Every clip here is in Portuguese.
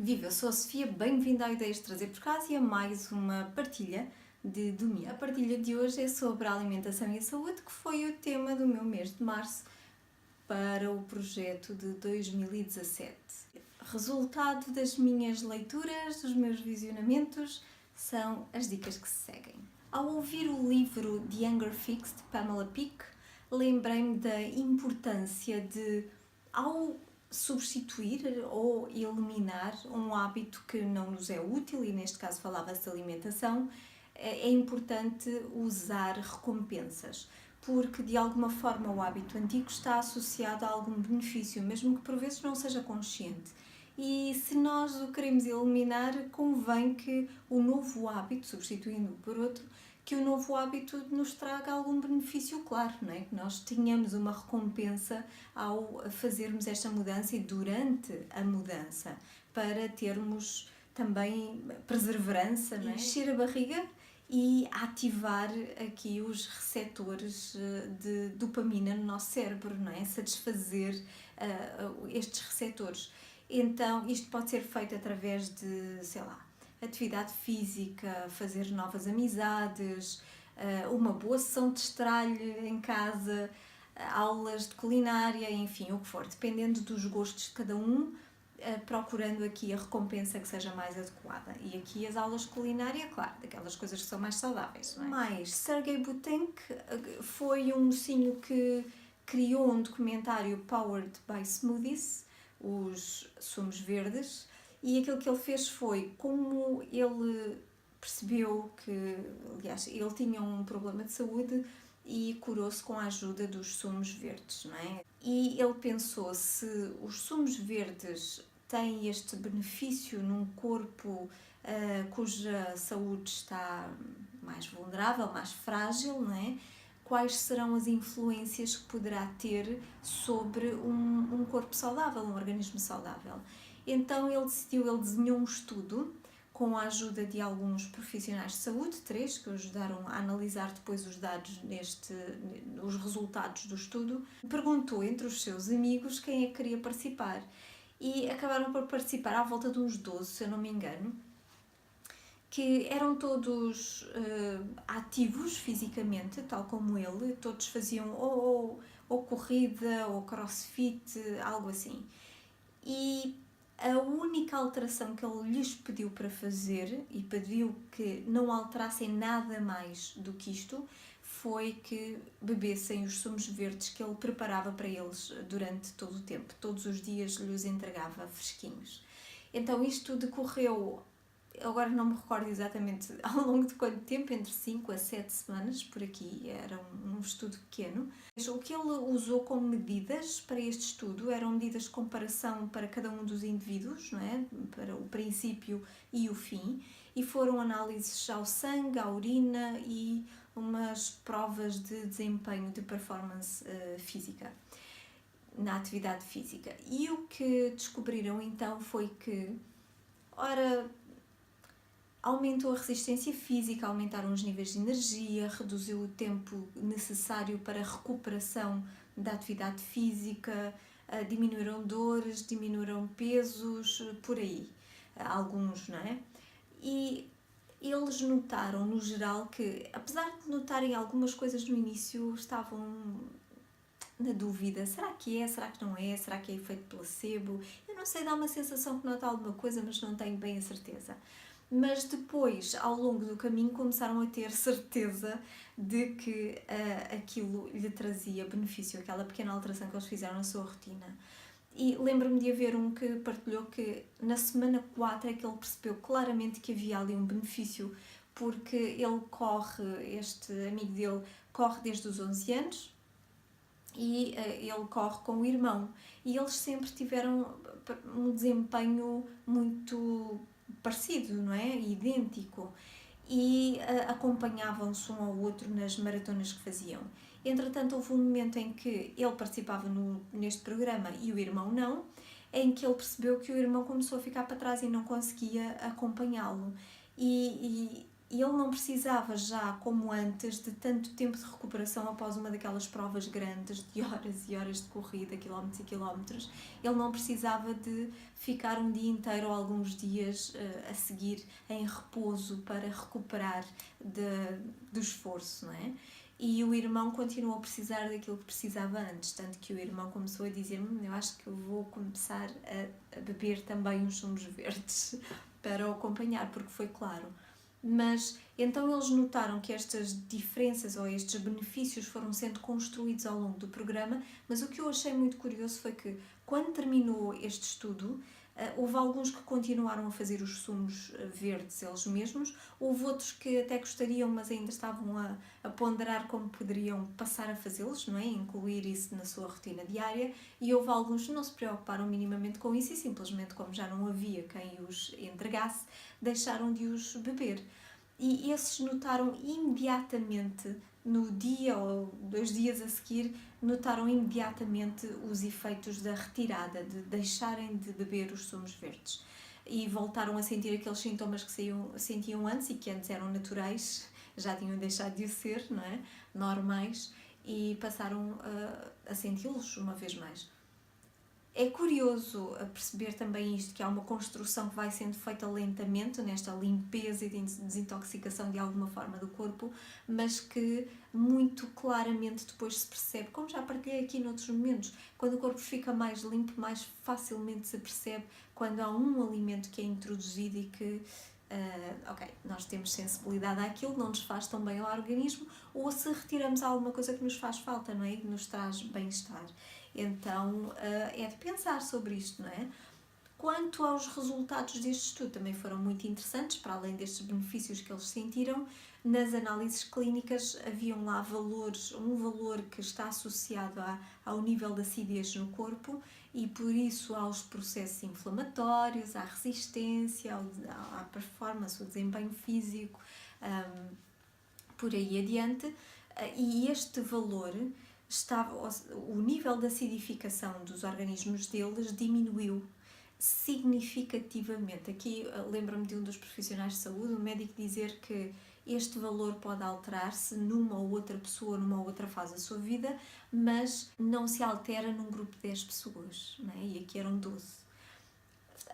Viva, eu sou a Sofia, bem-vinda à Ideias de Trazer por Casa e a mais uma partilha de domingo. A partilha de hoje é sobre a alimentação e a saúde, que foi o tema do meu mês de março para o projeto de 2017. Resultado das minhas leituras, dos meus visionamentos, são as dicas que se seguem. Ao ouvir o livro The Hunger Fix, de Pamela Peeke, lembrei-me da importância de, ao substituir ou eliminar um hábito que não nos é útil, e neste caso falava-se de alimentação, é importante usar recompensas, porque de alguma forma o hábito antigo está associado a algum benefício, mesmo que por vezes não seja consciente. E se nós o queremos eliminar, convém que o novo hábito, substituindo-o por outro, que o novo hábito nos traga algum benefício claro, não é? Que nós tenhamos uma recompensa ao fazermos esta mudança e durante a mudança, para termos também perseverança, não é? Encher a barriga e ativar aqui os receptores de dopamina no nosso cérebro, não é? Satisfazer estes receptores. Então, isto pode ser feito através de, sei lá, atividade física, fazer novas amizades, uma boa sessão de estralho em casa, aulas de culinária, enfim, o que for, dependendo dos gostos de cada um, procurando aqui a recompensa que seja mais adequada. E aqui as aulas de culinária, claro, daquelas coisas que são mais saudáveis, não é? Mas Sergei Butenk foi um mocinho que criou um documentário Powered by Smoothies, os sumos verdes, e aquilo que ele fez foi, como ele percebeu que, aliás, ele tinha um problema de saúde e curou-se com a ajuda dos sumos verdes, não é? E ele pensou, se os sumos verdes têm este benefício num corpo cuja saúde está mais vulnerável, mais frágil, não é? Quais serão as influências que poderá ter sobre um corpo saudável, um organismo saudável. Então ele desenhou um estudo com a ajuda de alguns profissionais de saúde, 3, que o ajudaram a analisar depois os dados os resultados do estudo. Perguntou entre os seus amigos quem é que queria participar e acabaram por participar à volta de uns 12, se eu não me engano, que eram todos ativos fisicamente, tal como ele, todos faziam ou corrida ou crossfit, algo assim. E a única alteração que ele lhes pediu para fazer, e pediu que não alterassem nada mais do que isto, foi que bebessem os sumos verdes que ele preparava para eles durante todo o tempo. Todos os dias lhes entregava fresquinhos. Então isto decorreu, agora não me recordo exatamente ao longo de quanto tempo, entre 5 a 7 semanas, por aqui, era um estudo pequeno. O que ele usou como medidas para este estudo eram medidas de comparação para cada um dos indivíduos, não é? Para o princípio e o fim, e foram análises ao sangue, à urina e umas provas de desempenho, de performance física, na atividade física. E o que descobriram então foi que, ora, aumentou a resistência física, aumentaram os níveis de energia, reduziu o tempo necessário para a recuperação da atividade física, diminuíram dores, diminuíram pesos, por aí, alguns, não é? E eles notaram, no geral, que, apesar de notarem algumas coisas no início, estavam na dúvida, será que é, será que não é, será que é efeito placebo? Eu não sei, dá uma sensação que nota alguma coisa, mas não tenho bem a certeza. Mas depois, ao longo do caminho, começaram a ter certeza de que aquilo lhe trazia benefício, aquela pequena alteração que eles fizeram na sua rotina. E lembro-me de haver um que partilhou que na semana 4 é que ele percebeu claramente que havia ali um benefício, porque ele corre, este amigo dele corre desde os 11 anos, e ele corre com o irmão, e eles sempre tiveram um desempenho muito parecido, não é? Idêntico, e acompanhavam-se um ao outro nas maratonas que faziam. Entretanto, houve um momento em que ele participava neste programa e o irmão não, em que ele percebeu que o irmão começou a ficar para trás e não conseguia acompanhá-lo. E ele não precisava já, como antes, de tanto tempo de recuperação após uma daquelas provas grandes, de horas e horas de corrida, quilómetros e quilómetros. Ele não precisava de ficar um dia inteiro ou alguns dias a seguir em repouso para recuperar do esforço, não é? E o irmão continuou a precisar daquilo que precisava antes, tanto que o irmão começou a dizer-me: eu acho que eu vou começar a beber também uns sumos verdes para o acompanhar, porque foi claro. Mas então eles notaram que estas diferenças ou estes benefícios foram sendo construídos ao longo do programa, mas o que eu achei muito curioso foi que, quando terminou este estudo, houve alguns que continuaram a fazer os sumos verdes eles mesmos, houve outros que até gostariam, mas ainda estavam a ponderar como poderiam passar a fazê-los, não é? Incluir isso na sua rotina diária, e houve alguns que não se preocuparam minimamente com isso e simplesmente, como já não havia quem os entregasse, deixaram de os beber. E esses notaram imediatamente, no dia ou 2 dias a seguir, notaram imediatamente os efeitos da retirada, de deixarem de beber os sumos verdes. E voltaram a sentir aqueles sintomas que sentiam antes e que antes eram naturais, já tinham deixado de o ser, não é? Normais, e passaram a senti-los uma vez mais. É curioso perceber também isto, que há uma construção que vai sendo feita lentamente nesta limpeza e desintoxicação de alguma forma do corpo, mas que muito claramente depois se percebe, como já partilhei aqui noutros momentos, quando o corpo fica mais limpo, mais facilmente se percebe quando há um alimento que é introduzido e que nós temos sensibilidade àquilo, não nos faz tão bem ao organismo, ou se retiramos alguma coisa que nos faz falta, não é? Que nos traz bem-estar. Então, é de pensar sobre isto, não é? Quanto aos resultados deste estudo, também foram muito interessantes, para além destes benefícios que eles sentiram. Nas análises clínicas haviam lá um valor que está associado ao nível de acidez no corpo e por isso aos processos inflamatórios, à resistência, à performance, ao desempenho físico, por aí adiante. E este valor o nível de acidificação dos organismos deles diminuiu significativamente. Aqui lembro-me de um dos profissionais de saúde, um médico, dizer que este valor pode alterar-se numa ou outra pessoa, numa outra fase da sua vida, mas não se altera num grupo de 10 pessoas, não é? E aqui eram 12.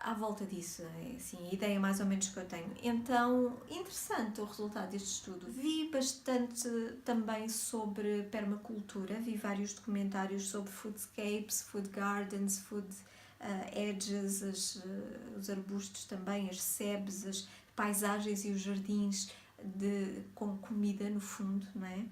À volta disso, é assim, a ideia mais ou menos que eu tenho. Então, interessante o resultado deste estudo. Vi bastante também sobre permacultura, vi vários documentários sobre foodscapes, food gardens, food edges, os arbustos também, as sebes, as paisagens e os jardins com comida no fundo, não é?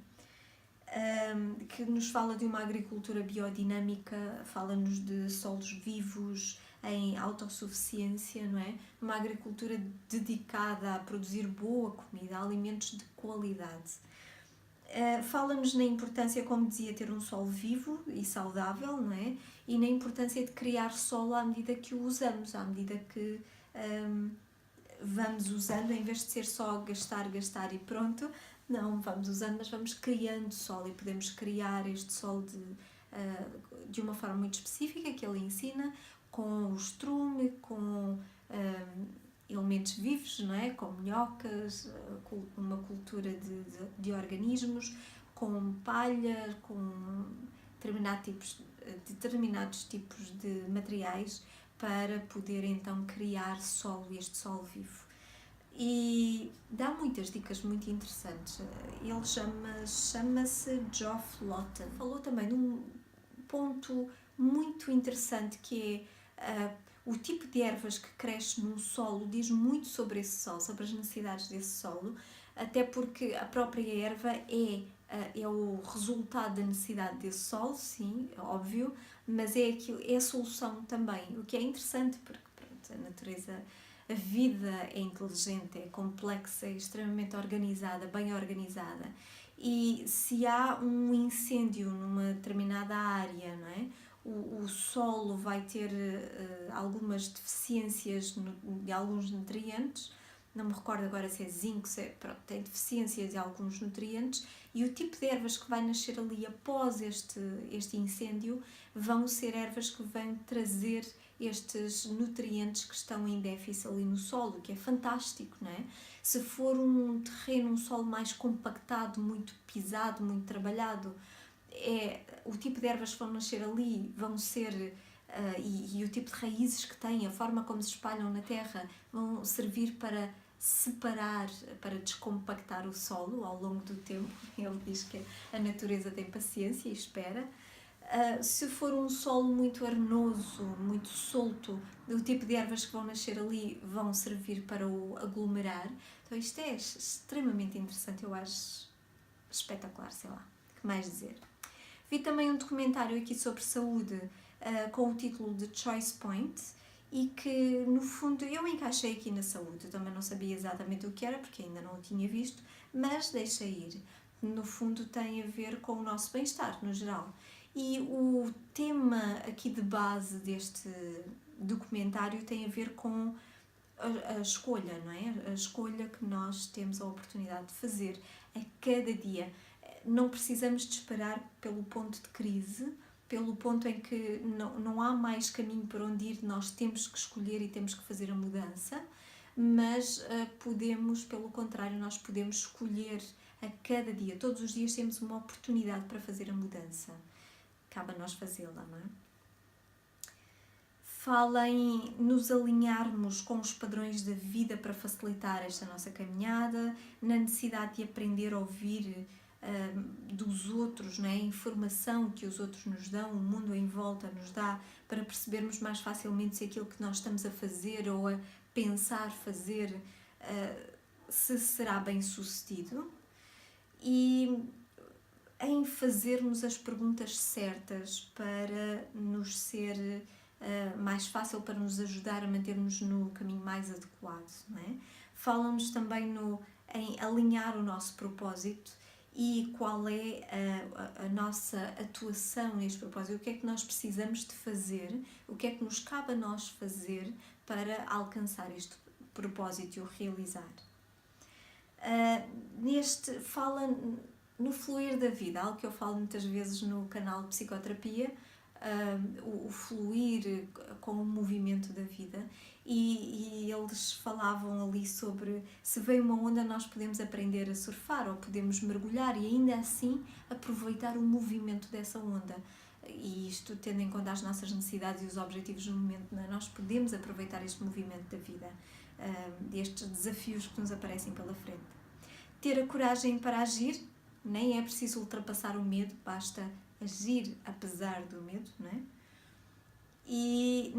Que nos fala de uma agricultura biodinâmica, fala-nos de solos vivos, em autossuficiência, não é? Uma agricultura dedicada a produzir boa comida, alimentos de qualidade. Fala-nos na importância, como dizia, ter um solo vivo e saudável, não é? E na importância de criar solo à medida que o usamos, à medida que vamos usando, em vez de ser só gastar e pronto. Não, vamos usando, mas vamos criando solo e podemos criar este solo de uma forma muito específica que ele ensina, com o estrume, com elementos vivos, não é? Com minhocas, uma cultura de organismos, com palha, com determinados tipos de materiais para poder então criar este solo vivo. E dá muitas dicas muito interessantes. Ele chama-se Geoff Lawton. Falou também de um ponto muito interessante que é o tipo de ervas que cresce num solo diz muito sobre esse solo, sobre as necessidades desse solo, até porque a própria erva é o resultado da necessidade desse solo, sim, é óbvio, mas é a solução também, o que é interessante porque pronto, a natureza, a vida é inteligente, é complexa, é extremamente organizada, bem organizada, e se há um incêndio numa determinada área, não é? O solo vai ter algumas deficiências de alguns nutrientes, não me recordo agora se é zinco, tem deficiências de alguns nutrientes, e o tipo de ervas que vai nascer ali após este incêndio vão ser ervas que vão trazer estes nutrientes que estão em déficit ali no solo, que é fantástico, não é? Se for um terreno, um solo mais compactado, muito pisado, muito trabalhado, o tipo de ervas que vão nascer ali vão ser, e o tipo de raízes que têm, a forma como se espalham na terra, vão servir para separar, para descompactar o solo ao longo do tempo. Ele diz que a natureza tem paciência e espera. Se for um solo muito arenoso, muito solto, o tipo de ervas que vão nascer ali vão servir para o aglomerar. Então isto é extremamente interessante, eu acho espetacular, sei lá, o que mais dizer. Vi também um documentário aqui sobre saúde com o título de Choice Point e que, no fundo, eu encaixei aqui na saúde. Eu também não sabia exatamente o que era, porque ainda não o tinha visto, mas deixei ir. No fundo, tem a ver com o nosso bem-estar, no geral. E o tema aqui de base deste documentário tem a ver com a escolha, não é? A escolha que nós temos a oportunidade de fazer a cada dia. Não precisamos de esperar pelo ponto de crise, pelo ponto em que não há mais caminho para onde ir, nós temos que escolher e temos que fazer a mudança, mas podemos, pelo contrário, nós podemos escolher a cada dia. Todos os dias temos uma oportunidade para fazer a mudança. Cabe a nós fazê-la, não é? Fala em nos alinharmos com os padrões da vida para facilitar esta nossa caminhada, na necessidade de aprender a ouvir dos outros, não é? A informação que os outros nos dão, o mundo em volta nos dá, para percebermos mais facilmente se aquilo que nós estamos a fazer ou a pensar fazer se será bem sucedido, e em fazermos as perguntas certas para nos ser mais fácil, para nos ajudar a manter-nos no caminho mais adequado, não é? Falam-nos também em alinhar o nosso propósito e qual é a nossa atuação neste propósito, o que é que nós precisamos de fazer, o que é que nos cabe a nós fazer para alcançar este propósito e o realizar. Fala no fluir da vida, algo que eu falo muitas vezes no canal de psicoterapia, o fluir com o movimento da vida, e eles falavam ali sobre se vem uma onda nós podemos aprender a surfar ou podemos mergulhar e ainda assim aproveitar o movimento dessa onda, e isto tendo em conta as nossas necessidades e os objetivos do momento, não é? Nós podemos aproveitar este movimento da vida, estes desafios que nos aparecem pela frente. Ter a coragem para agir, nem é preciso ultrapassar o medo, basta agir apesar do medo, não é? E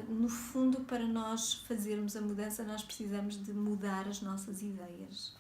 no fundo, para nós fazermos a mudança, nós precisamos de mudar as nossas ideias.